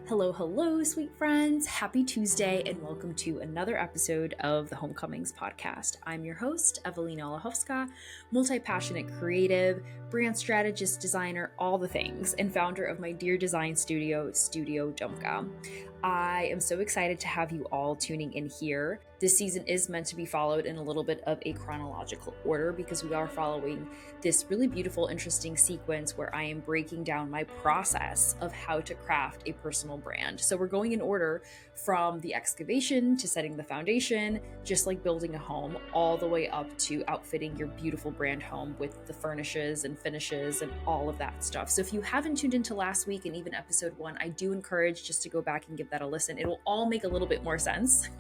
Hello, hello, sweet friends. Happy Tuesday, and welcome to another episode of the Homecomings podcast. I'm your host, Evelina Olachowska, multi-passionate creative, brand strategist, designer, all the things, and founder of my dear design studio, Studio Domka. I am so excited to have you all tuning in here. This season is meant to be followed in a little bit of a chronological order because we are following this really beautiful, interesting sequence where I am breaking down my process of how to craft a personal brand. So we're going in order from the excavation to setting the foundation, just like building a home, all the way up to outfitting your beautiful brand home with the furnishes and finishes and all of that stuff. So if you haven't tuned into last week and even episode 1, I do encourage just to go back and give that a listen. It will all make a little bit more sense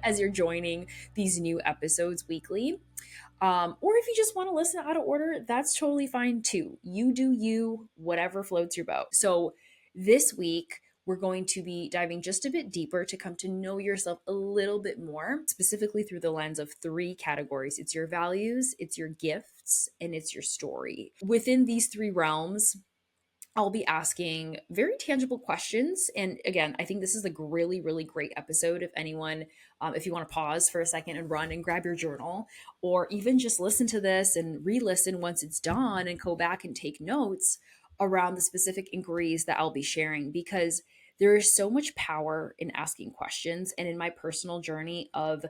as you're joining these new episodes weekly. Or if you just want to listen out of order, that's totally fine too. You do you, whatever floats your boat. So this week, we're going to be diving just a bit deeper to come to know yourself a little bit more, specifically through the lens of 3 categories. It's your values, it's your gifts, and it's your story. Within these 3 realms, I'll be asking very tangible questions. And again, I think this is a really, really great episode. If you want to pause for a second and run and grab your journal, or even just listen to this and re-listen once it's done and go back and take notes around the specific inquiries that I'll be sharing, because there is so much power in asking questions. And in my personal journey of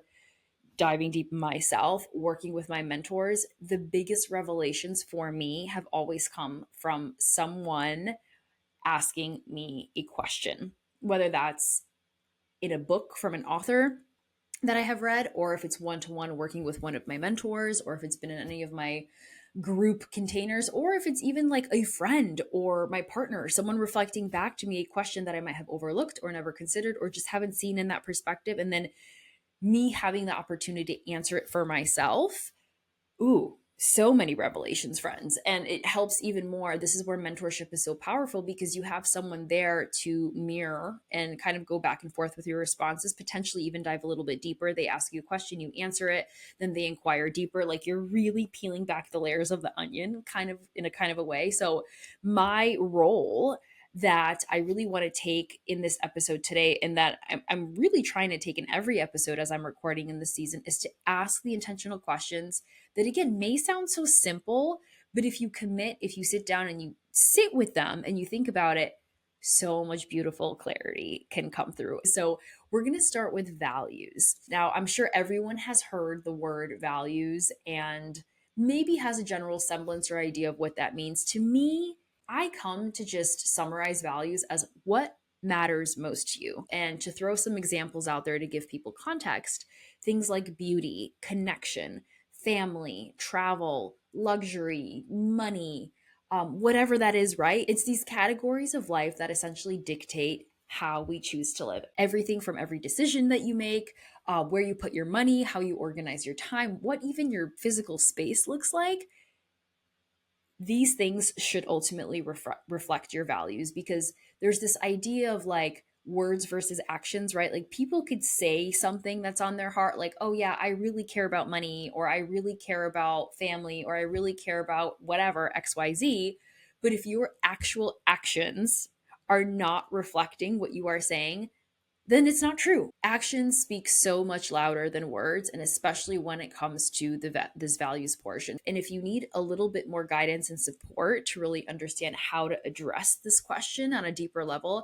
diving deep myself, working with my mentors, the biggest revelations for me have always come from someone asking me a question, whether that's in a book from an author that I have read, or if it's one-to-one working with one of my mentors, or if it's been in any of my group containers, or if it's even like a friend or my partner, someone reflecting back to me a question that I might have overlooked or never considered or just haven't seen in that perspective. And then me having the opportunity to answer it for myself. Ooh, so many revelations, friends. And it helps even more. This is where mentorship is so powerful, because you have someone there to mirror and kind of go back and forth with your responses, potentially even dive a little bit deeper. They ask you a question, you answer it, then they inquire deeper. Like you're really peeling back the layers of the onion, kind of in a kind of a way. So my role that I really want to take in this episode today, and that I'm really trying to take in every episode as I'm recording in this season, is to ask the intentional questions that, again, may sound so simple, but if you commit, if you sit down and you sit with them and you think about it, so much beautiful clarity can come through. So we're going to start with values. Now, I'm sure everyone has heard the word values and maybe has a general semblance or idea of what that means. To me, I come to just summarize values as what matters most to you. And to throw some examples out there to give people context, things like beauty, connection, family, travel, luxury, money, whatever that is, right? It's these categories of life that essentially dictate how we choose to live. Everything from every decision that you make, where you put your money, how you organize your time, what even your physical space looks like. These things should ultimately reflect your values, because there's this idea of like words versus actions, right? Like people could say something that's on their heart, like, oh yeah, I really care about money, or I really care about family, or I really care about whatever, XYZ. But if your actual actions are not reflecting what you are saying, then it's not true. Actions speak so much louder than words, and especially when it comes to this values portion. And if you need a little bit more guidance and support to really understand how to address this question on a deeper level,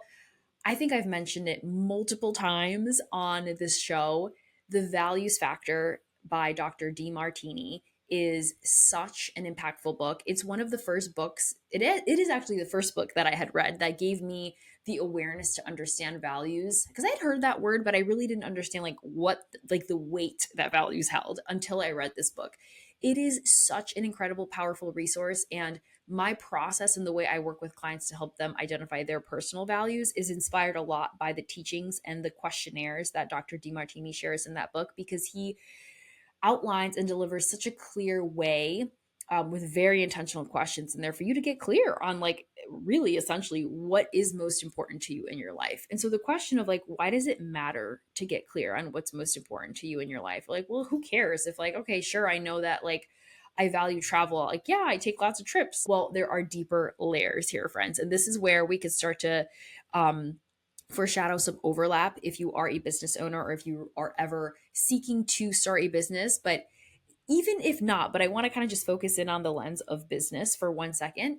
I think I've mentioned it multiple times on this show. The Values Factor by Dr. Demartini is such an impactful book. It's one of the first books. It is actually the first book that I had read that gave me the awareness to understand values, because I had heard that word, but I really didn't understand like the weight that values held until I read this book. It is such an incredible, powerful resource. And my process and the way I work with clients to help them identify their personal values is inspired a lot by the teachings and the questionnaires that Dr. Demartini shares in that book, because he outlines and delivers such a clear way, with very intentional questions in there for you to get clear on, like, really essentially what is most important to you in your life. And so the question of like, why does it matter to get clear on what's most important to you in your life? Like, well, who cares if, like, okay, sure, I know that, like, I value travel. Like, yeah, I take lots of trips. Well, there are deeper layers here, friends. And this is where we could start to foreshadow some overlap if you are a business owner or if you are ever seeking to start a business. But even if not, but I want to kind of just focus in on the lens of business for 1 second.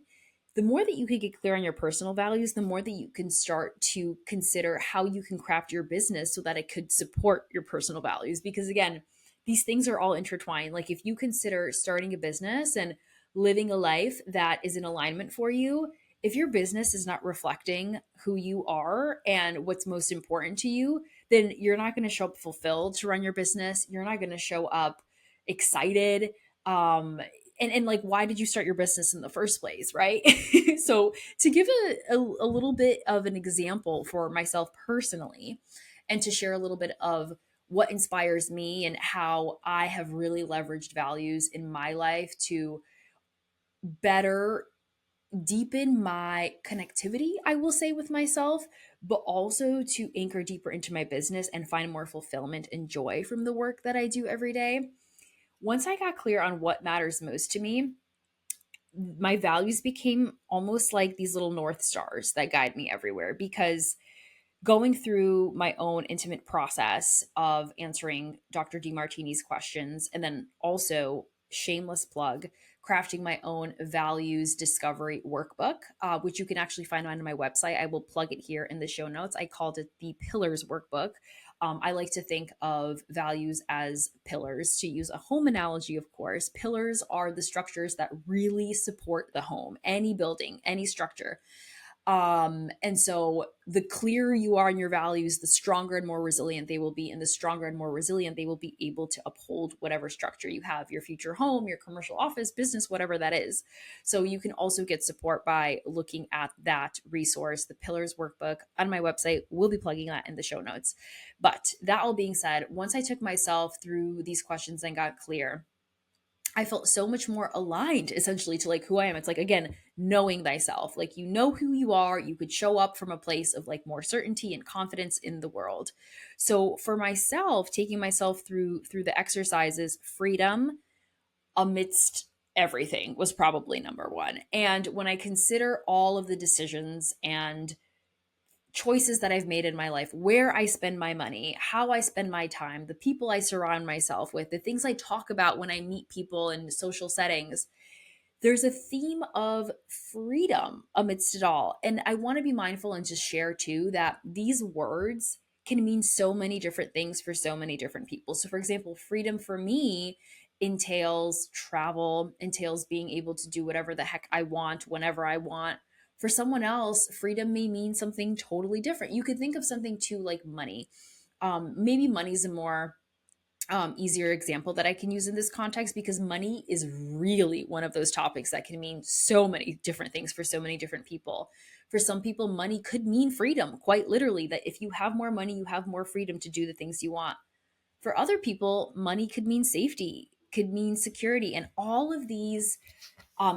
The more that you can get clear on your personal values, the more that you can start to consider how you can craft your business so that it could support your personal values. Because again, these things are all intertwined. Like if you consider starting a business and living a life that is in alignment for you, if your business is not reflecting who you are and what's most important to you, then you're not going to show up fulfilled to run your business. You're not going to show up excited. And like, why did you start your business in the first place, right? So to give a little bit of an example for myself personally, and to share a little bit of what inspires me and how I have really leveraged values in my life to better deepen my connectivity, I will say, with myself, but also to anchor deeper into my business and find more fulfillment and joy from the work that I do every day. Once I got clear on what matters most to me, my values became almost like these little North Stars that guide me everywhere. Because going through my own intimate process of answering Dr. DeMartini's questions, and then also, shameless plug, crafting my own values discovery workbook, which you can actually find on my website. I will plug it here in the show notes. I called it the Pillars Workbook. I like to think of values as pillars, to use a home analogy, of course. Pillars are the structures that really support the home, any building, any structure. And so the clearer you are in your values, the stronger and more resilient they will be. And the stronger and more resilient they will be able to uphold whatever structure you have, your future home, your commercial office, business, whatever that is. So you can also get support by looking at that resource, the Pillars Workbook, on my website. We'll be plugging that in the show notes. But that all being said, once I took myself through these questions and got clear, I felt so much more aligned essentially to like who I am. It's like, again, knowing thyself. Like, you know who you are. You could show up from a place of like more certainty and confidence in the world. So for myself, taking myself through the exercises, freedom amidst everything was probably number one. And when I consider all of the decisions and choices that I've made in my life, where I spend my money, how I spend my time, the people I surround myself with, the things I talk about when I meet people in social settings, there's a theme of freedom amidst it all. And I want to be mindful and just share too that these words can mean so many different things for so many different people. So, for example, freedom for me entails travel, entails being able to do whatever the heck I want, whenever I want. For someone else, freedom may mean something totally different. You could think of something too like money. Maybe money's a more easier example that I can use in this context, because money is really one of those topics that can mean so many different things for so many different people. For some people, money could mean freedom, quite literally, that if you have more money, you have more freedom to do the things you want. For other people, money could mean safety, could mean security. And all of these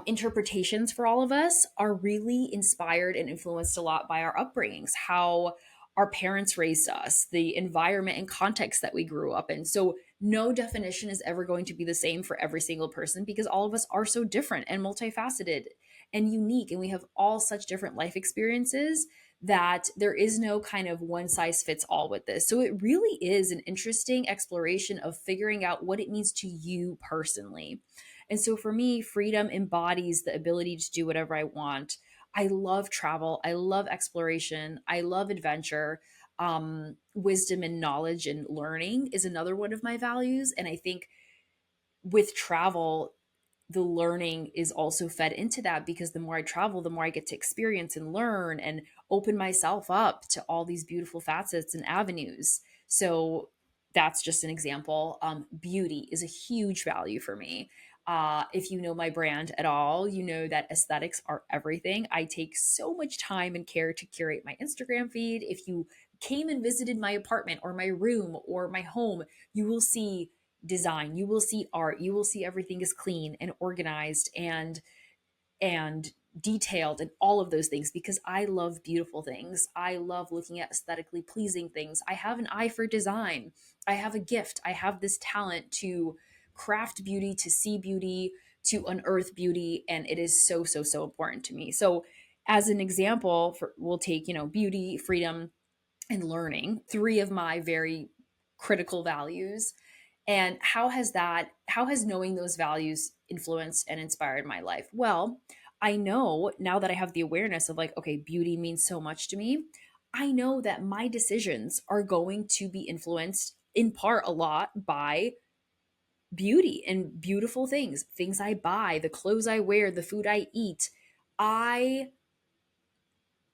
interpretations for all of us are really inspired and influenced a lot by our upbringings, how our parents raised us, the environment and context that we grew up in. So, no definition is ever going to be the same for every single person, because all of us are so different and multifaceted and unique. And we have all such different life experiences that there is no kind of one size fits all with this. So, it really is an interesting exploration of figuring out what it means to you personally. And so for me, freedom embodies the ability to do whatever I want. I love travel. I love exploration. I love adventure. Wisdom and knowledge and learning is another one of my values. And I think with travel, the learning is also fed into that, because the more I travel, the more I get to experience and learn and open myself up to all these beautiful facets and avenues. So that's just an example. Beauty is a huge value for me. If you know my brand at all, you know that aesthetics are everything. I take so much time and care to curate my Instagram feed. If you came and visited my apartment or my room or my home, you will see design, you will see art, you will see everything is clean and organized and detailed and all of those things, because I love beautiful things. I love looking at aesthetically pleasing things. I have an eye for design. I have a gift. I have this talent to craft beauty, to see beauty, to unearth beauty, and it is so so so important to me. So as an example, for we'll take, beauty, freedom, and learning, three of my very critical values. And how has knowing those values influenced and inspired my life? Well, I know now that I have the awareness of like, okay, beauty means so much to me. I know that my decisions are going to be influenced in part a lot by beauty and beautiful things I buy, the clothes I wear, the food I eat. I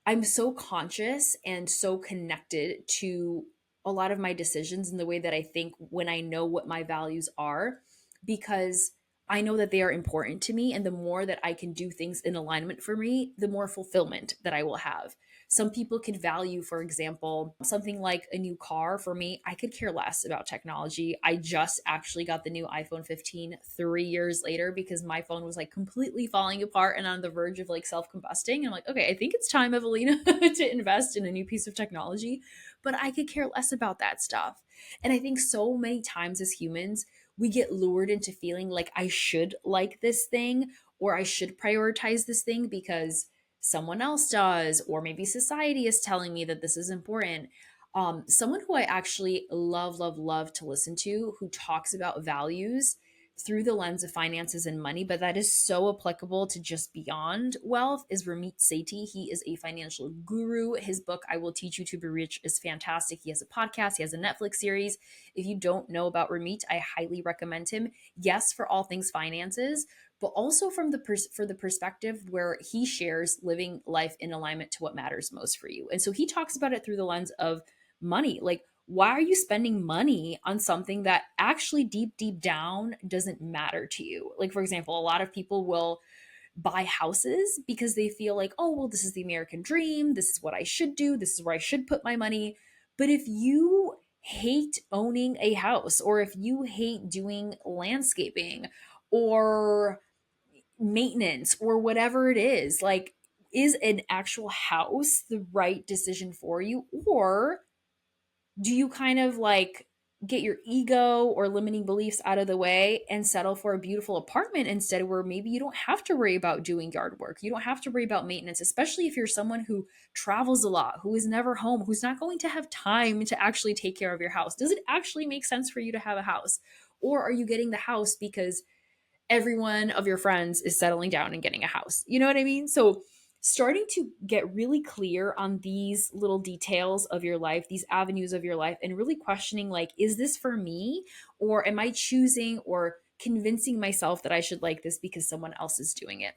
I'm so conscious and so connected to a lot of my decisions and the way that I think when I know what my values are, because I know that they are important to me. And the more that I can do things in alignment for me, the more fulfillment that I will have. Some people can value, for example, something like a new car. For me, I could care less about technology. I just actually got the new iPhone 15 3 years later because my phone was like completely falling apart and on the verge of like self combusting. I'm like, okay, I think it's time, Evelina, to invest in a new piece of technology. But I could care less about that stuff. And I think so many times as humans, we get lured into feeling like I should like this thing or I should prioritize this thing because someone else does, or maybe society is telling me that this is important. Someone who I actually love to listen to who talks about values through the lens of finances and money, but that is so applicable to just beyond wealth, is Ramit Sethi. He is a financial guru. His book, I Will Teach You to Be Rich, is fantastic. He has a podcast, he has a Netflix series. If you don't know about Ramit, I highly recommend him. Yes, for all things finances, but also from for the perspective where he shares living life in alignment to what matters most for you. And so he talks about it through the lens of money. Like, why are you spending money on something that actually deep down doesn't matter to you? Like, for example, a lot of people will buy houses because they feel like, oh, well, this is the American dream. This is what I should do. This is where I should put my money. But if you hate owning a house, or if you hate doing landscaping or maintenance or whatever it is, like, is an actual house the right decision for you? Or do you kind of like get your ego or limiting beliefs out of the way and settle for a beautiful apartment instead, where maybe you don't have to worry about doing yard work, you don't have to worry about maintenance, especially if you're someone who travels a lot, who is never home, who's not going to have time to actually take care of your house? Does it actually make sense for you to have a house? Or are you getting the house because everyone of your friends is settling down and getting a house? You know what I mean? So starting to get really clear on these little details of your life, these avenues of your life, and really questioning, like, is this for me? Or am I choosing or convincing myself that I should like this because someone else is doing it?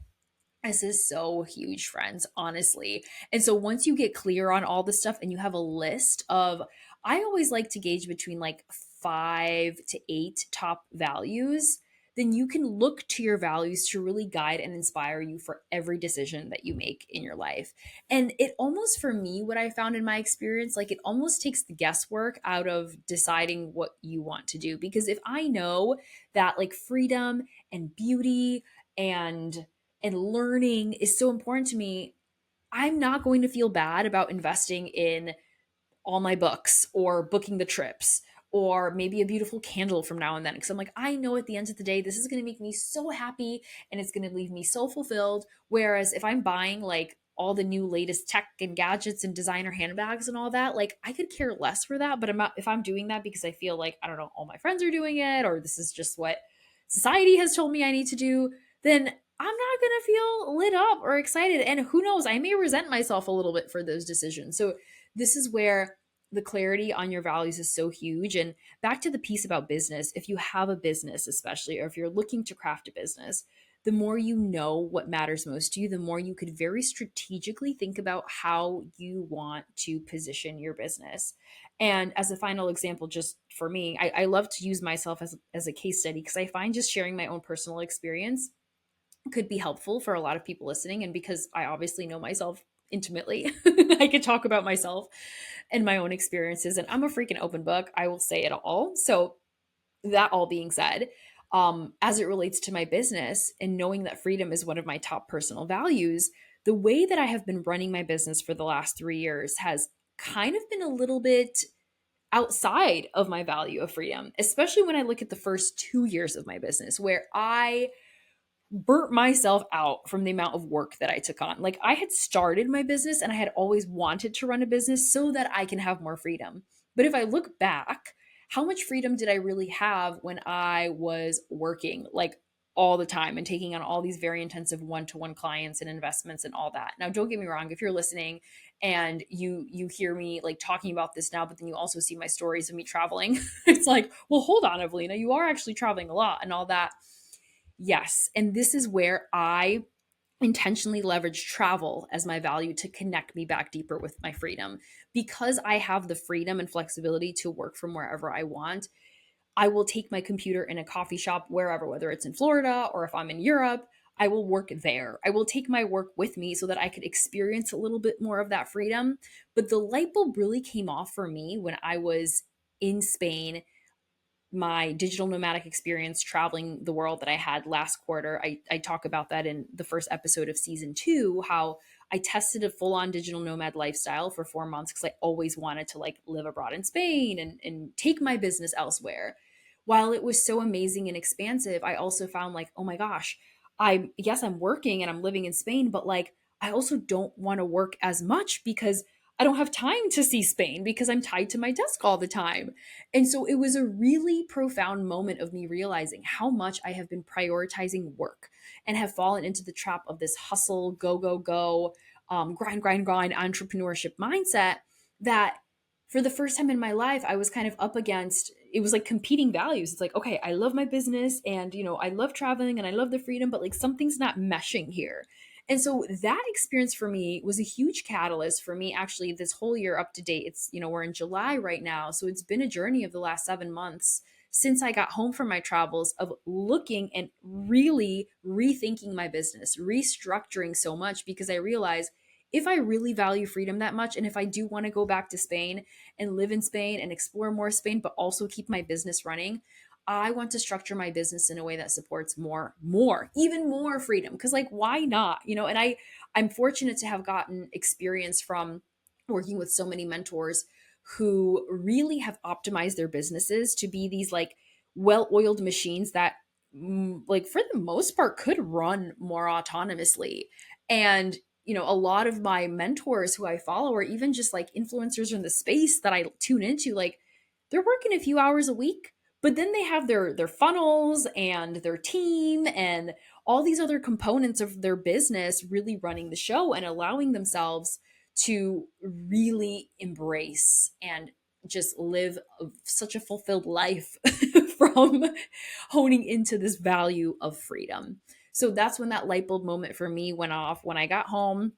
This is so huge, friends, honestly. And so once you get clear on all this stuff and you have a list of, I always like to gauge between like 5 to 8 top values, then you can look to your values to really guide and inspire you for every decision that you make in your life. And it almost, for me, what I found in my experience, like, it almost takes the guesswork out of deciding what you want to do. Because if I know that like freedom and beauty and learning is so important to me, I'm not going to feel bad about investing in all my books or booking the trips or maybe a beautiful candle from now and then. Because I'm like, I know at the end of the day, this is going to make me so happy and it's going to leave me so fulfilled. Whereas if I'm buying like all the new latest tech and gadgets and designer handbags and all that, like, I could care less for that. But I'm not, if I'm doing that because I feel like, I don't know, all my friends are doing it, or this is just what society has told me I need to do, then I'm not going to feel lit up or excited. And who knows, I may resent myself a little bit for those decisions. So this is where the clarity on your values is so huge. And back to the piece about business, if you have a business, especially, or if you're looking to craft a business, the more you know what matters most to you, the more you could very strategically think about how you want to position your business. And as a final example, just for me, I love to use myself as a case study because I find just sharing my own personal experience could be helpful for a lot of people listening. And because I obviously know myself intimately, I could talk about myself and my own experiences. And I'm a freaking open book. I will say it all. So, that all being said, as it relates to my business and knowing that freedom is one of my top personal values, the way that I have been running my business for the last 3 years has kind of been a little bit outside of my value of freedom, especially when I look at the first 2 years of my business, where I burnt myself out from the amount of work that I took on. Like I had started my business and I had always wanted to run a business so that I can have more freedom. But if I look back, how much freedom did I really have when I was working like all the time and taking on all these very intensive one-to-one clients and investments and all that? Now, don't get me wrong, if you're listening and you hear me like talking about this now, but then you also see my stories of me traveling, it's like, well, hold on, Evelina, you are actually traveling a lot and all that. Yes. And this is where I intentionally leverage travel as my value to connect me back deeper with my freedom. Because I have the freedom and flexibility to work from wherever I want, I will take my computer in a coffee shop wherever, whether it's in Florida or if I'm in Europe, I will work there. I will take my work with me so that I could experience a little bit more of that freedom. But the light bulb really came off for me when I was in Spain, my digital nomadic experience traveling the world that I had last quarter. I talk about that in the first episode of season 2, how I tested a full on digital nomad lifestyle for 4 months because I always wanted to like live abroad in Spain and take my business elsewhere. While it was so amazing and expansive, I also found like, oh my gosh, yes, I'm working and I'm living in Spain, but like, I also don't want to work as much because I don't have time to see Spain because I'm tied to my desk all the time. And so it was a really profound moment of me realizing how much I have been prioritizing work and have fallen into the trap of this hustle, go, go, go, grind, grind, grind entrepreneurship mindset that for the first time in my life, I was kind of up against. It was like competing values. It's like, okay, I love my business and, I love traveling and I love the freedom, but like something's not meshing here. And so that experience for me was a huge catalyst for me actually this whole year up to date. It's, we're in July right now. So it's been a journey of the last 7 months since I got home from my travels of looking and really rethinking my business, restructuring so much because I realized if I really value freedom that much, and if I do want to go back to Spain and live in Spain and explore more Spain, but also keep my business running, I want to structure my business in a way that supports even more freedom. Cause like, why not? And I'm fortunate to have gotten experience from working with so many mentors who really have optimized their businesses to be these like well-oiled machines that like for the most part could run more autonomously. And a lot of my mentors who I follow, or even just like influencers in the space that I tune into, like they're working a few hours a week, but then they have their funnels and their team and all these other components of their business really running the show and allowing themselves to really embrace and just live such a fulfilled life from honing into this value of freedom. So that's when that light bulb moment for me went off when I got home.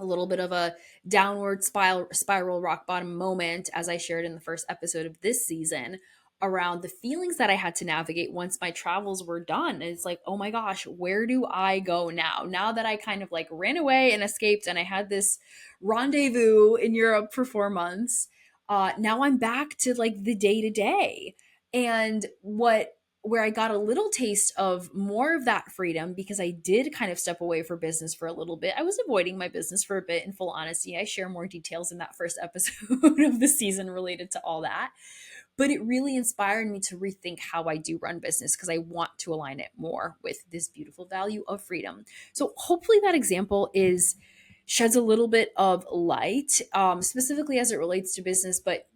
A little bit of a downward spiral rock bottom moment, as I shared in the first episode of this season, around the feelings that I had to navigate once my travels were done. And it's like, oh my gosh, where do I go now? Now that I kind of like ran away and escaped and I had this rendezvous in Europe for 4 months, now I'm back to like the day to day. And where I got a little taste of more of that freedom because I did kind of step away for business for a little bit. I was avoiding my business for a bit, in full honesty. I share more details in that first episode of the season related to all that. But it really inspired me to rethink how I do run business because I want to align it more with this beautiful value of freedom. So hopefully that example sheds a little bit of light, specifically as it relates to business, but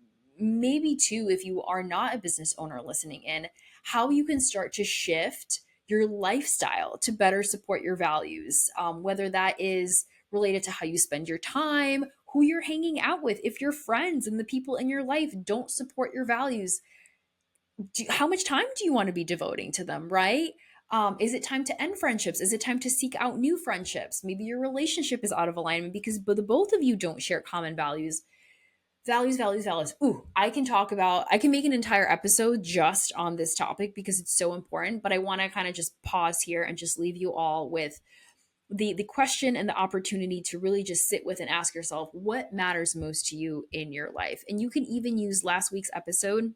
maybe too, if you are not a business owner listening in, how you can start to shift your lifestyle to better support your values, whether that is related to how you spend your time, who you're hanging out with. If your friends and the people in your life don't support your values, how much time do you want to be devoting to them, right? Is it time to end friendships? Is it time to seek out new friendships? Maybe your relationship is out of alignment because the both of you don't share common values. Values. Ooh, I can make an entire episode just on this topic because it's so important, but I want to kind of just pause here and just leave you all with the question and the opportunity to really just sit with and ask yourself what matters most to you in your life. And you can even use last week's episode,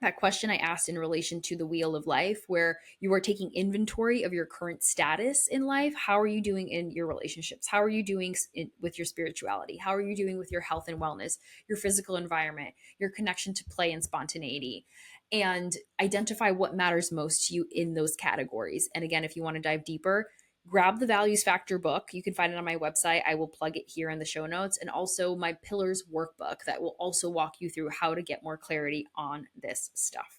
that question I asked in relation to the wheel of life, where you are taking inventory of your current status in life. How are you doing in your relationships? How are you doing with your spirituality? How are you doing with your health and wellness, your physical environment, your connection to play and spontaneity? and identify what matters most to you in those categories. And again, if you want to dive deeper, grab the Values Factor book. You can find it on my website. I will plug it here in the show notes, and also my Pillars workbook that will also walk you through how to get more clarity on this stuff.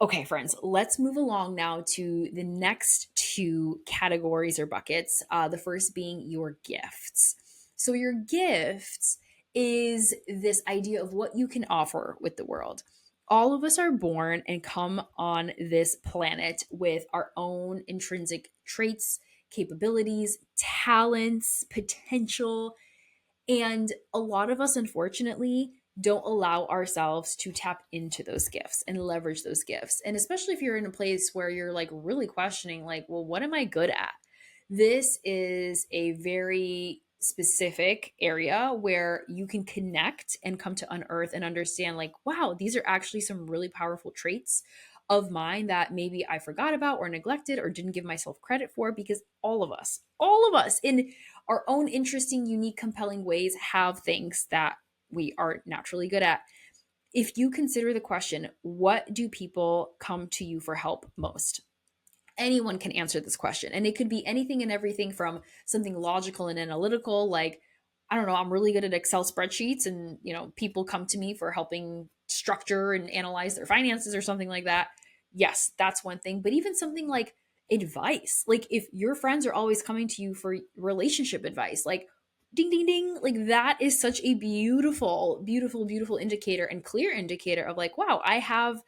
Okay, friends, let's move along now to the next two categories or buckets. The first being your gifts. So, your gifts is this idea of what you can offer with the world. All of us are born and come on this planet with our own intrinsic traits, capabilities, talents, potential, and a lot of us, unfortunately, don't allow ourselves to tap into those gifts and leverage those gifts. And especially if you're in a place where you're like really questioning, like, well, what am I good at? This is a very specific area where you can connect and come to unearth and understand, like, wow, these are actually some really powerful traits of mine that maybe I forgot about or neglected or didn't give myself credit for, because all of us in our own interesting, unique, compelling ways have things that we are naturally good at. If you consider the question, what do people come to you for help most? Anyone can answer this question. And it could be anything and everything from something logical and analytical, like, I don't know, I'm really good at Excel spreadsheets, and people come to me for helping structure and analyze their finances or something like that. Yes, that's one thing. But even something like advice, like if your friends are always coming to you for relationship advice, like ding ding ding, like that is such a beautiful, beautiful, beautiful indicator and clear indicator of like, wow, I have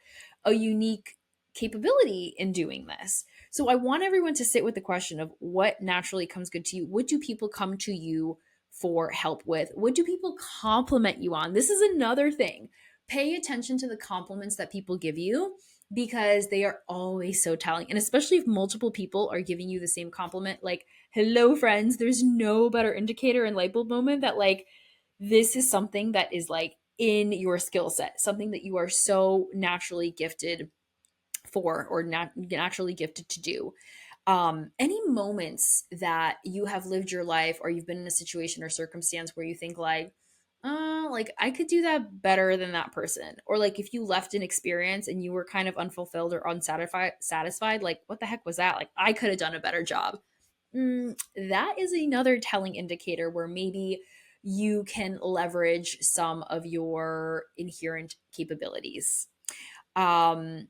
a unique capability in doing this. So I want everyone to sit with the question of what naturally comes good to you. What do people come to you for help with? What do people compliment you on? This is another thing. Pay attention to the compliments that people give you, because they are always so telling. And especially if multiple people are giving you the same compliment, like, hello, friends, there's no better indicator and light bulb moment that, like, this is something that is like in your skill set, something that you are so naturally gifted for, or naturally gifted to do. Any moments that you have lived your life, or you've been in a situation or circumstance where you think like I could do that better than that person, or like if you left an experience and you were kind of unfulfilled or unsatisfied, like what the heck was that? Like I could have done a better job. That is another telling indicator where maybe you can leverage some of your inherent capabilities. Um,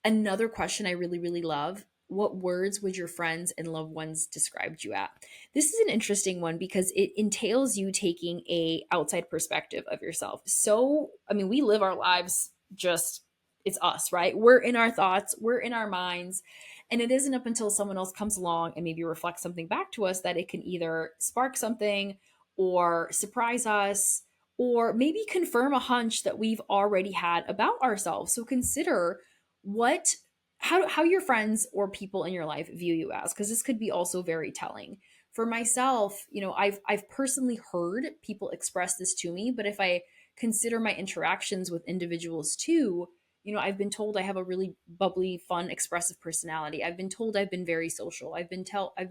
Another question I really, really love: what words would your friends and loved ones describe you at? This is an interesting one because it entails you taking a outside perspective of yourself. So, I mean, we live our lives just, it's us, right? We're in our thoughts, we're in our minds. And it isn't up until someone else comes along and maybe reflects something back to us that it can either spark something or surprise us, or maybe confirm a hunch that we've already had about ourselves. So consider what how your friends or people in your life view you as, because this could be also very telling. For myself, I've personally heard people express this to me, but if I consider my interactions with individuals too, I've been told I have a really bubbly, fun, expressive personality. I've been told I've been very social. I've been told I've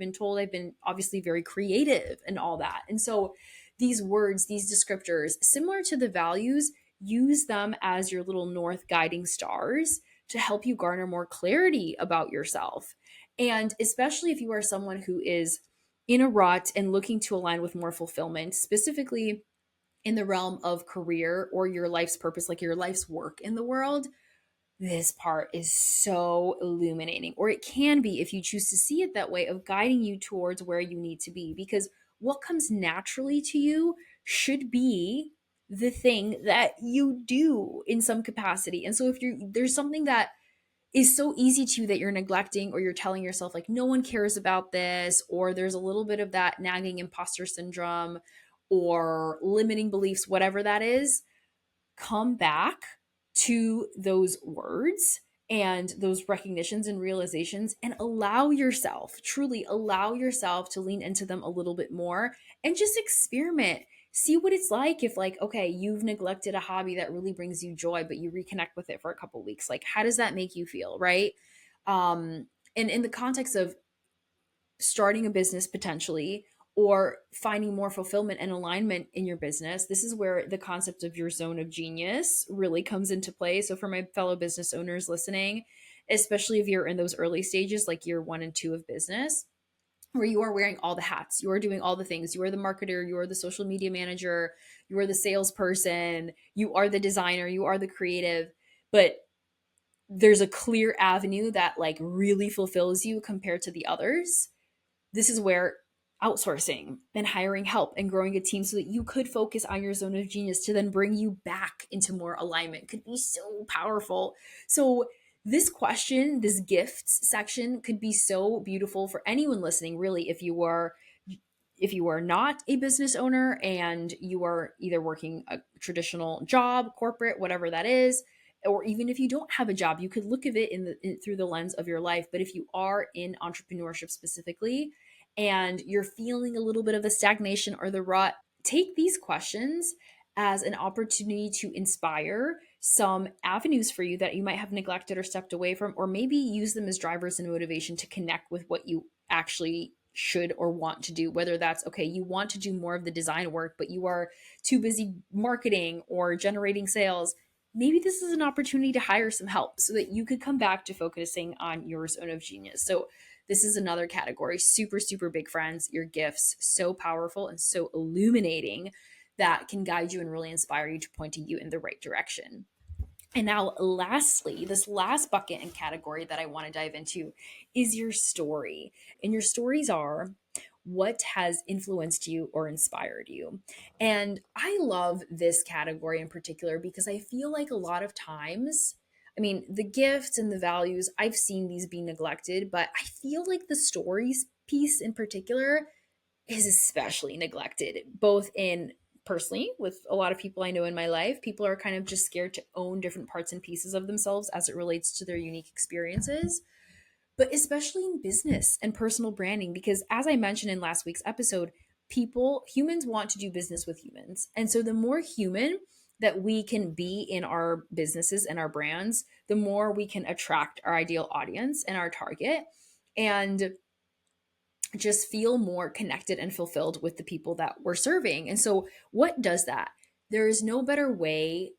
been obviously very creative and all that. And so these words, these descriptors, similar to the values, use them as your little north guiding stars to help you garner more clarity about yourself. And especially if you are someone who is in a rut and looking to align with more fulfillment, specifically in the realm of career or your life's purpose, like your life's work in the world, this part is so illuminating, or it can be if you choose to see it that way, of guiding you towards where you need to be. Because what comes naturally to you should be the thing that you do in some capacity. And so if there's something that is so easy to you that you're neglecting, or you're telling yourself like no one cares about this, or there's a little bit of that nagging imposter syndrome or limiting beliefs, whatever that is, come back to those words and those recognitions and realizations, and allow yourself, truly allow yourself to lean into them a little bit more and just experiment. See what it's like if, like, okay, you've neglected a hobby that really brings you joy, but you reconnect with it for a couple weeks. Like, how does that make you feel, right? And in the context of starting a business potentially, or finding more fulfillment and alignment in your business. This is where the concept of your zone of genius really comes into play. So for my fellow business owners listening, especially if you're in those early stages, like year 1 and 2 of business, where you are wearing all the hats, you are doing all the things, you are the marketer, you are the social media manager, you are the salesperson, you are the designer, you are the creative, but there's a clear avenue that like really fulfills you compared to the others. This is where outsourcing and hiring help and growing a team so that you could focus on your zone of genius to then bring you back into more alignment could be so powerful. So this question, this gifts section could be so beautiful for anyone listening, really, if you are not a business owner and you are either working a traditional job, corporate, whatever that is, or even if you don't have a job, you could look at it through the lens of your life. But if you are in entrepreneurship specifically and you're feeling a little bit of the stagnation or the rut, take these questions as an opportunity to inspire some avenues for you that you might have neglected or stepped away from, or maybe use them as drivers and motivation to connect with what you actually should or want to do. Whether that's, okay, you want to do more of the design work, but you are too busy marketing or generating sales. Maybe this is an opportunity to hire some help so that you could come back to focusing on your zone of genius. So this is another category, super, super big, friends. Your gifts, so powerful and so illuminating that can guide you and really inspire you to point you in the right direction. And now, lastly, this last bucket and category that I want to dive into is your story. And your stories are what has influenced you or inspired you. And I love this category in particular because I feel like a lot of times, I mean, the gifts and the values, I've seen these be neglected, but I feel like the stories piece in particular is especially neglected, both in personally with a lot of people I know in my life. People are kind of just scared to own different parts and pieces of themselves as it relates to their unique experiences, but especially in business and personal branding, because as I mentioned in last week's episode, humans want to do business with humans. And so the more human that we can be in our businesses and our brands, the more we can attract our ideal audience and our target. And just feel more connected and fulfilled with the people that we're serving. And so, what does that? There is no better way,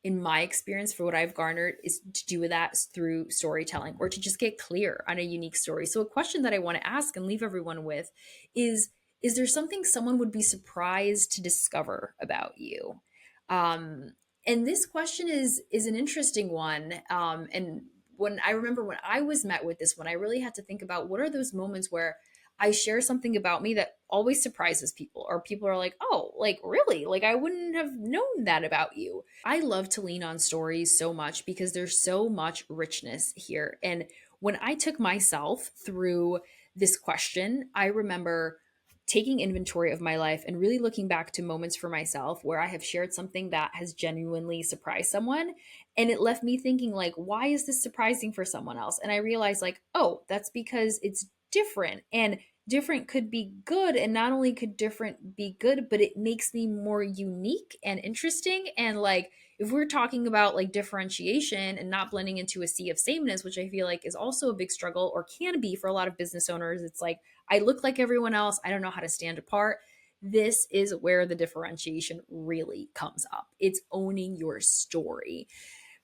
in my experience, for what I've garnered, is to do that through storytelling or to just get clear on a unique story. So, a question that I want to ask and leave everyone with is there something someone would be surprised to discover about you? Um, and this question is an interesting one. And when I remember when I was met with this one, I really had to think about what are those moments where I share something about me that always surprises people, or people are like, oh, like really? Like I wouldn't have known that about you. I love to lean on stories so much because there's so much richness here. And when I took myself through this question, I remember taking inventory of my life and really looking back to moments for myself where I have shared something that has genuinely surprised someone. And it left me thinking, like, why is this surprising for someone else? And I realized, like, oh, that's because it's different. And different could be good. And not only could different be good, but it makes me more unique and interesting. And like, if we're talking about like differentiation and not blending into a sea of sameness, which I feel like is also a big struggle or can be for a lot of business owners, it's like, I look like everyone else. I don't know how to stand apart. This is where the differentiation really comes up. It's owning your story.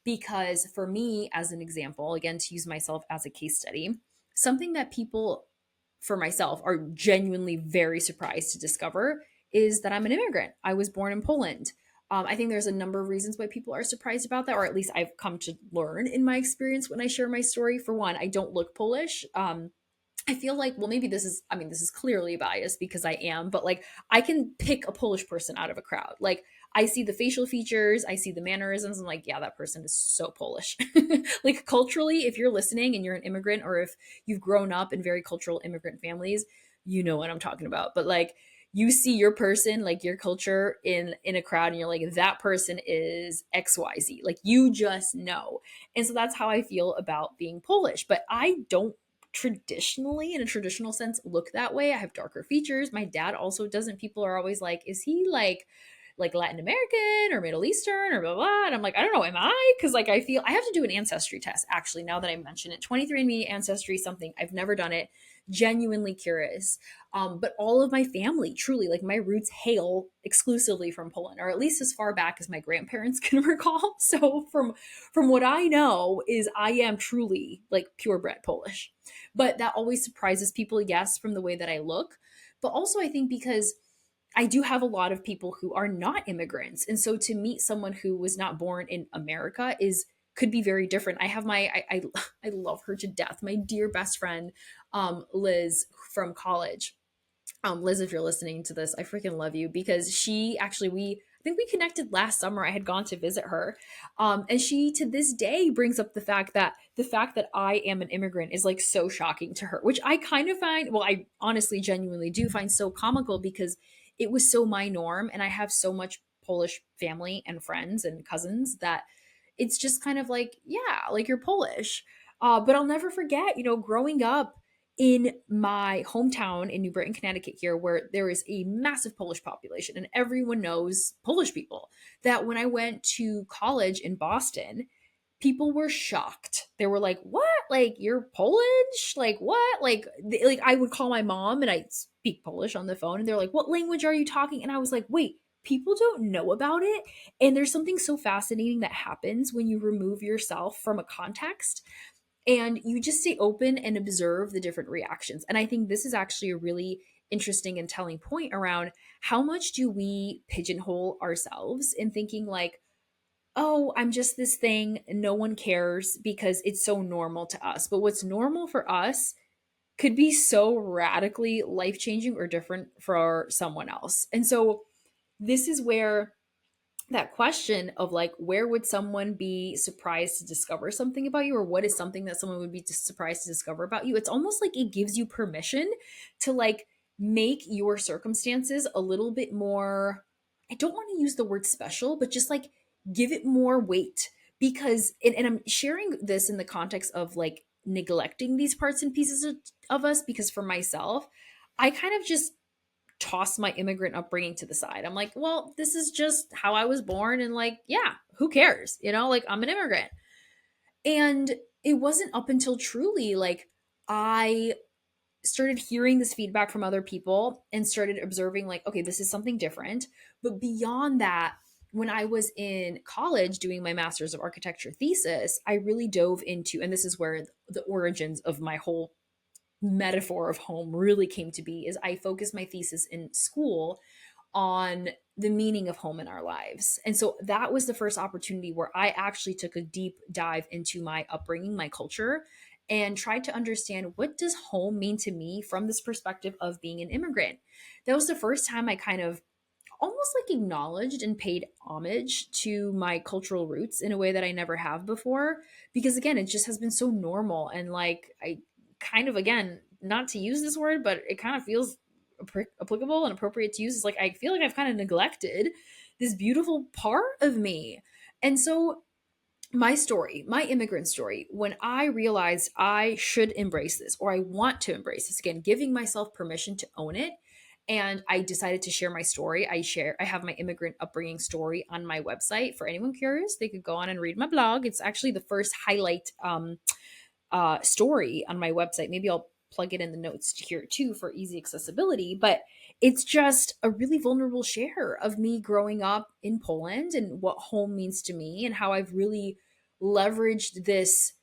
Because for me, as an example, again, to use myself as a case study, something that people for myself are genuinely very surprised to discover is that I'm an immigrant. I was born in Poland. I think there's a number of reasons why people are surprised about that, or at least I've come to learn in my experience when I share my story. For one, I don't look Polish. I feel like, well, maybe this is clearly biased because I am, but like I can pick a Polish person out of a crowd. Like I see the facial features, I see the mannerisms. I'm like, yeah, that person is so Polish. Like culturally, if you're listening and you're an immigrant or if you've grown up in very cultural immigrant families, you know what I'm talking about. But like you see your person, like your culture in a crowd and you're like, that person is XYZ. Like you just know. And so that's how I feel about being Polish. But I don't traditionally, in a traditional sense, look that way. I have darker features. My dad also doesn't. People are always like, is he like Latin American or Middle Eastern or blah blah? And I'm like, I don't know, am I? Because like I feel I have to do an ancestry test actually, now that I mention it. 23andMe, Ancestry, something. I've never done it. genuinely curious. But all of my family, truly, like my roots hail exclusively from Poland, or at least as far back as my grandparents can recall. So from what I know is I am truly like purebred Polish. But that always surprises people, yes, from the way that I look. But also I think because I do have a lot of people who are not immigrants. And so to meet someone who was not born in America is could be very different. I have I love her to death. My dear best friend, Liz from college. Liz, if you're listening to this, I freaking love you because she actually I think we connected last summer. I had gone to visit her, and she to this day brings up the fact that I am an immigrant is like so shocking to her, which I kind of find. Well, I honestly, genuinely do find so comical because it was so my norm, and I have so much Polish family and friends and cousins that it's just kind of like, yeah, like you're Polish. But I'll never forget, growing up in my hometown in New Britain, Connecticut, here, where there is a massive Polish population and everyone knows Polish people, that when I went to college in Boston, people were shocked. They were like, "What? Like you're Polish? Like what?" Like I would call my mom and I speak Polish on the phone and they're like, "What language are you talking?" And I was like, "Wait, people don't know about it." And there's something so fascinating that happens when you remove yourself from a context and you just stay open and observe the different reactions. And I think this is actually a really interesting and telling point around how much do we pigeonhole ourselves in thinking like, oh, I'm just this thing, no one cares because it's so normal to us. But what's normal for us could be so radically life changing or different for someone else. And so this is where that question of like, where would someone be surprised to discover something about you, or what is something that someone would be surprised to discover about you? It's almost like it gives you permission to like make your circumstances a little bit more, I don't want to use the word special, but just like give it more weight. Because and I'm sharing this in the context of like neglecting these parts and pieces of us, because for myself, I kind of just toss my immigrant upbringing to the side. I'm like, well, this is just how I was born. And like, yeah, who cares? Like I'm an immigrant. And it wasn't up until truly like I started hearing this feedback from other people and started observing, like, okay, this is something different. But beyond that, when I was in college doing my master's of architecture thesis, I really dove into, and this is where the origins of my whole metaphor of home really came to be, is I focused my thesis in school on the meaning of home in our lives. And so that was the first opportunity where I actually took a deep dive into my upbringing, my culture, and tried to understand, what does home mean to me from this perspective of being an immigrant. That was the first time I kind of almost like acknowledged and paid homage to my cultural roots in a way that I never have before. Because again, it just has been so normal. And like, I kind of, again, not to use this word, but it kind of feels applicable and appropriate to use. Is like, I feel like I've kind of neglected this beautiful part of me. And so my story, my immigrant story, when I realized I should embrace this, or I want to embrace this, again, giving myself permission to own it, and I decided to share my story. I have my immigrant upbringing story on my website. For anyone curious, they could go on and read my blog. It's actually the first highlight story on my website. Maybe I'll plug it in the notes here too for easy accessibility. But it's just a really vulnerable share of me growing up in Poland and what home means to me, and how I've really leveraged this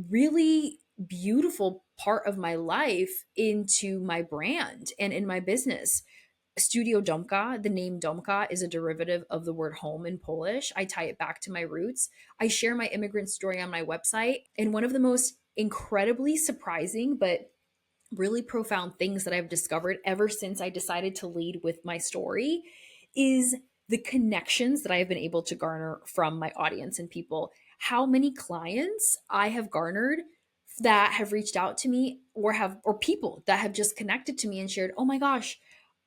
really beautiful part of my life into my brand and in my business. Studio Domka, the name Domka is a derivative of the word home in Polish. I tie it back to my roots. I share my immigrant story on my website. And one of the most incredibly surprising, but really profound things that I've discovered ever since I decided to lead with my story is the connections that I have been able to garner from my audience and people. How many clients I have garnered that have reached out to me, or people that have just connected to me and shared, "Oh my gosh,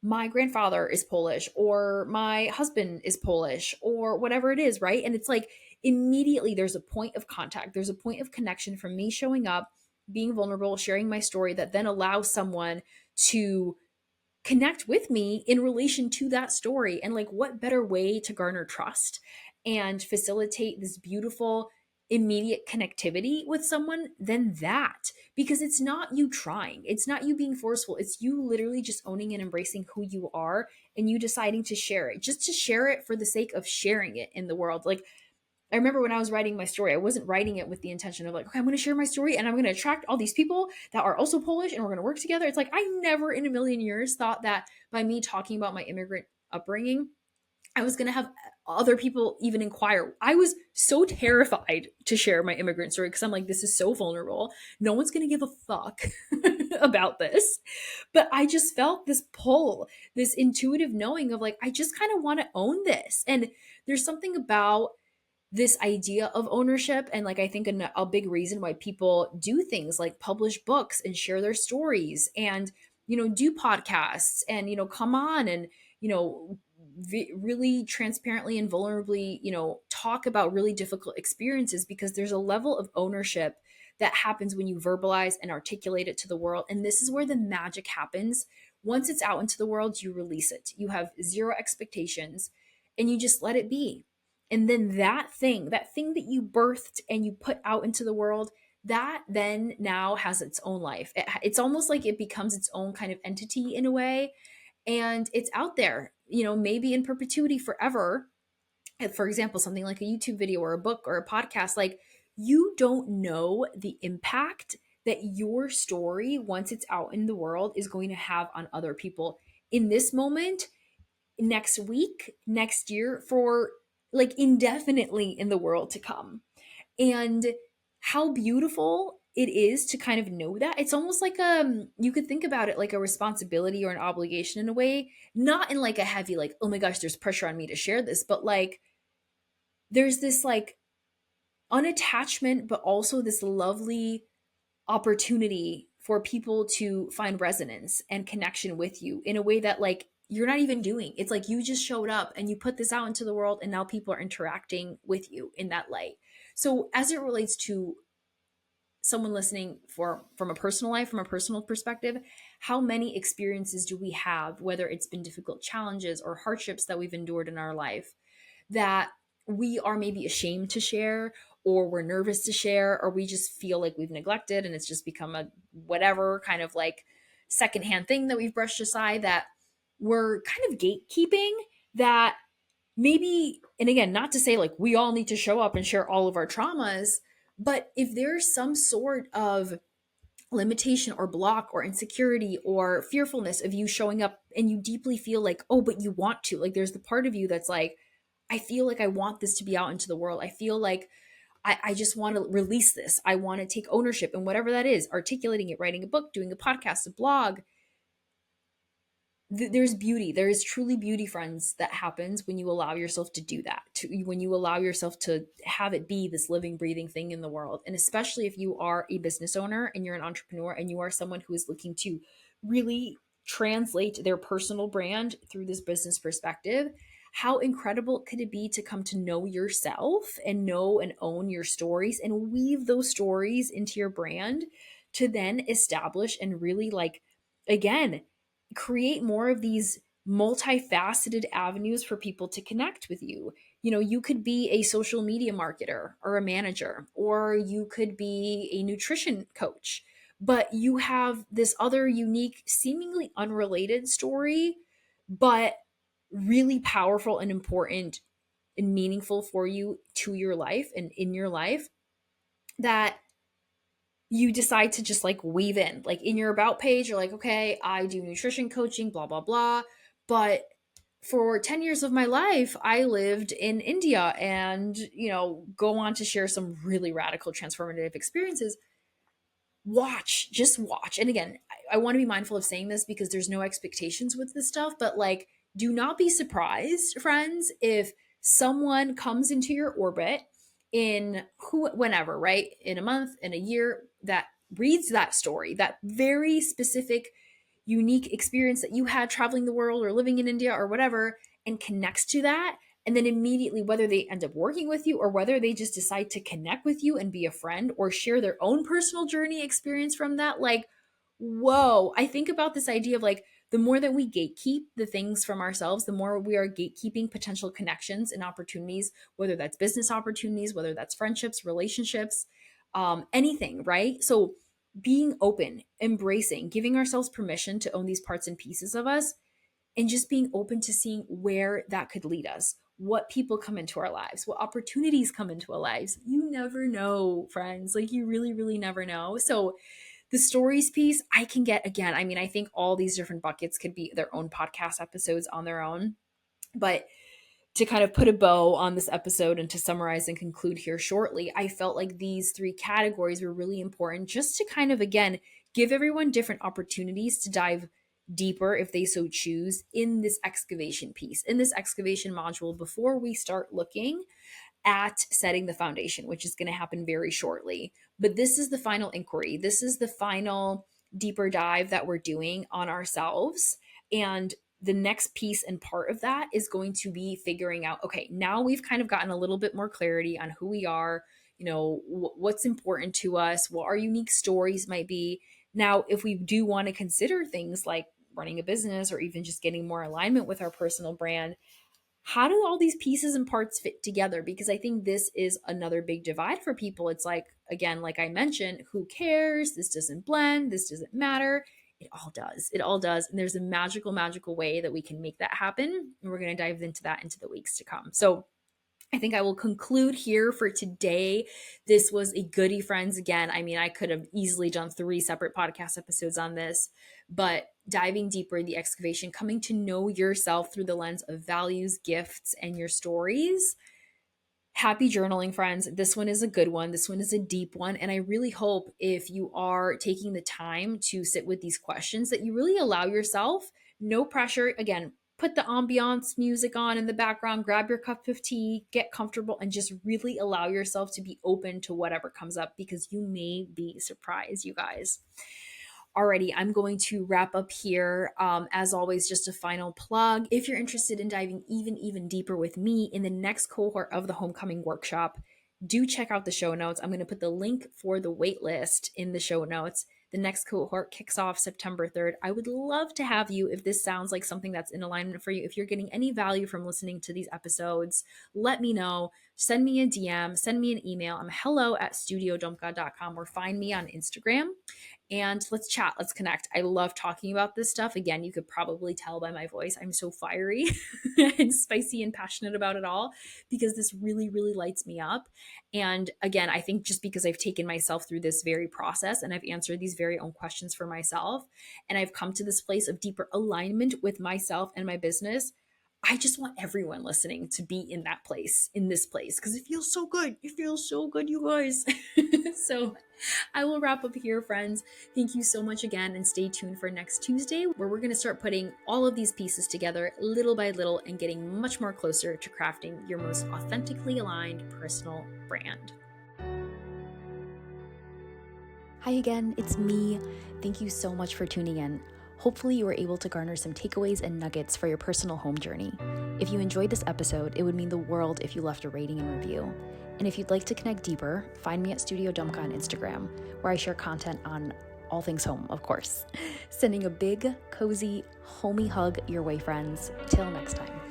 my grandfather is Polish, or my husband is Polish," or whatever it is, right? And it's like immediately there's a point of contact, there's a point of connection from me showing up, being vulnerable, sharing my story, that then allows someone to connect with me in relation to that story. And like, what better way to garner trust and facilitate this beautiful immediate connectivity with someone than that, because it's not you trying, it's not you being forceful, it's you literally just owning and embracing who you are, and you deciding to share it, just to share it for the sake of sharing it in the world. Like, I remember when I was writing my story, I wasn't writing it with the intention of like, okay, I'm going to share my story and I'm going to attract all these people that are also Polish and we're going to work together. It's like, I never in a million years thought that by me talking about my immigrant upbringing, I was going to have other people even inquire. I was so terrified to share my immigrant story because I'm like, this is so vulnerable. No one's going to give a fuck about this. But I just felt this pull, this intuitive knowing of like, I just kind of want to own this. And there's something about this idea of ownership. And like, I think a big reason why people do things like publish books and share their stories and, do podcasts and, come on and, really transparently and vulnerably, talk about really difficult experiences, because there's a level of ownership that happens when you verbalize and articulate it to the world. And this is where the magic happens. Once it's out into the world, you release it. You have zero expectations and you just let it be. And then that thing that you birthed and you put out into the world, that then now has its own life. It's almost like it becomes its own kind of entity in a way. And it's out there, maybe in perpetuity forever. For example, something like a YouTube video or a book or a podcast, like, you don't know the impact that your story, once it's out in the world, is going to have on other people in this moment, next week, next year, for like indefinitely in the world to come. And how beautiful it is to kind of know that. It's almost like you could think about it like a responsibility or an obligation in a way, not in like a heavy like, oh my gosh, there's pressure on me to share this, but like there's this like unattachment, but also this lovely opportunity for people to find resonance and connection with you in a way that like you're not even doing. It's like you just showed up and you put this out into the world and now people are interacting with you in that light. So as it relates to someone listening from a personal life, from a personal perspective, how many experiences do we have, whether it's been difficult challenges or hardships that we've endured in our life, that we are maybe ashamed to share, or we're nervous to share, or we just feel like we've neglected and it's just become a whatever kind of like secondhand thing that we've brushed aside, that we're kind of gatekeeping, that maybe, and again, not to say like we all need to show up and share all of our traumas, but if there's some sort of limitation or block or insecurity or fearfulness of you showing up and you deeply feel like, oh, but you want to, like, there's the part of you that's like, I feel like I want this to be out into the world. I feel like I just want to release this. I want to take ownership, and whatever that is, articulating it, writing a book, doing a podcast, a blog, there's beauty. There is truly beauty, friends, that happens when you allow yourself to do that, when you allow yourself to have it be this living, breathing thing in the world. And especially if you are a business owner and you're an entrepreneur and you are someone who is looking to really translate their personal brand through this business perspective, how incredible could it be to come to know yourself and know and own your stories and weave those stories into your brand to then establish and really, like, again, create more of these multifaceted avenues for people to connect with you. You could be a social media marketer or a manager, or you could be a nutrition coach, but you have this other unique, seemingly unrelated story, but really powerful and important and meaningful for you, to your life and in your life, that you decide to just like weave in. Like in your about page, you're like, okay, I do nutrition coaching, blah, blah, blah. But for 10 years of my life, I lived in India, and, go on to share some really radical transformative experiences. Just watch. And again, I want to be mindful of saying this because there's no expectations with this stuff, but like, do not be surprised, friends, if someone comes into your orbit whenever, right? In a month, in a year, that reads that story, that very specific, unique experience that you had traveling the world or living in India or whatever, and connects to that. And then immediately, whether they end up working with you or whether they just decide to connect with you and be a friend or share their own personal journey experience from that, like, whoa, I think about this idea of like, the more that we gatekeep the things from ourselves, the more we are gatekeeping potential connections and opportunities, whether that's business opportunities, whether that's friendships, relationships, anything, right? So being open, embracing, giving ourselves permission to own these parts and pieces of us, and just being open to seeing where that could lead us, what people come into our lives, what opportunities come into our lives. You never know, friends. Like, you really, really never know. So the stories piece, I can get, again, I mean, I think all these different buckets could be their own podcast episodes on their own. But to kind of put a bow on this episode and to summarize and conclude here shortly, I felt like these three categories were really important just to kind of, again, give everyone different opportunities to dive deeper if they so choose in this excavation piece, in this excavation module, before we start looking at setting the foundation, which is going to happen very shortly. But this is the final inquiry. This is the final deeper dive that we're doing on ourselves. And the next piece and part of that is going to be figuring out, okay, now we've kind of gotten a little bit more clarity on who we are, what's important to us, what our unique stories might be. Now, if we do want to consider things like running a business or even just getting more alignment with our personal brand, how do all these pieces and parts fit together? Because I think this is another big divide for people. It's like, again, like I mentioned, who cares? This doesn't blend. This doesn't matter. It all does. It all does. And there's a magical, magical way that we can make that happen. And we're going to dive into that into the weeks to come. So I think I will conclude here for today. This was a goodie, friends. Again, I mean, I could have easily done 3 separate podcast episodes on this, but diving deeper in the excavation, coming to know yourself through the lens of values, gifts, and your stories. Happy journaling, friends. This one is a good one. This one is a deep one. And I really hope if you are taking the time to sit with these questions that you really allow yourself, no pressure. Again, put the ambiance music on in the background, grab your cup of tea, get comfortable, and just really allow yourself to be open to whatever comes up, because you may be surprised, you guys. Alrighty, I'm going to wrap up here. As always, just a final plug. If you're interested in diving even deeper with me in the next cohort of the Homecoming Workshop, do check out the show notes. I'm going to put the link for the waitlist in the show notes. The next cohort kicks off September 3rd. I would love to have you if this sounds like something that's in alignment for you. If you're getting any value from listening to these episodes, let me know. Send me a DM, send me an email. I'm hello@studiodomka.com, or find me on Instagram. And let's chat, let's connect. I love talking about this stuff. Again, you could probably tell by my voice, I'm so fiery and spicy and passionate about it all, because this really, really lights me up. And again, I think just because I've taken myself through this very process and I've answered these very own questions for myself, and I've come to this place of deeper alignment with myself and my business, I just want everyone listening to be in that place, in this place, because it feels so good. It feels so good, you guys. So I will wrap up here, friends. Thank you so much again, and stay tuned for next Tuesday, where we're going to start putting all of these pieces together little by little and getting much more closer to crafting your most authentically aligned personal brand. Hi again, it's me. Thank you so much for tuning in. Hopefully you were able to garner some takeaways and nuggets for your personal home journey. If you enjoyed this episode, it would mean the world if you left a rating and review. And if you'd like to connect deeper, find me at Studio Domka on Instagram, where I share content on all things home, of course. Sending a big, cozy, homey hug your way, friends. Till next time.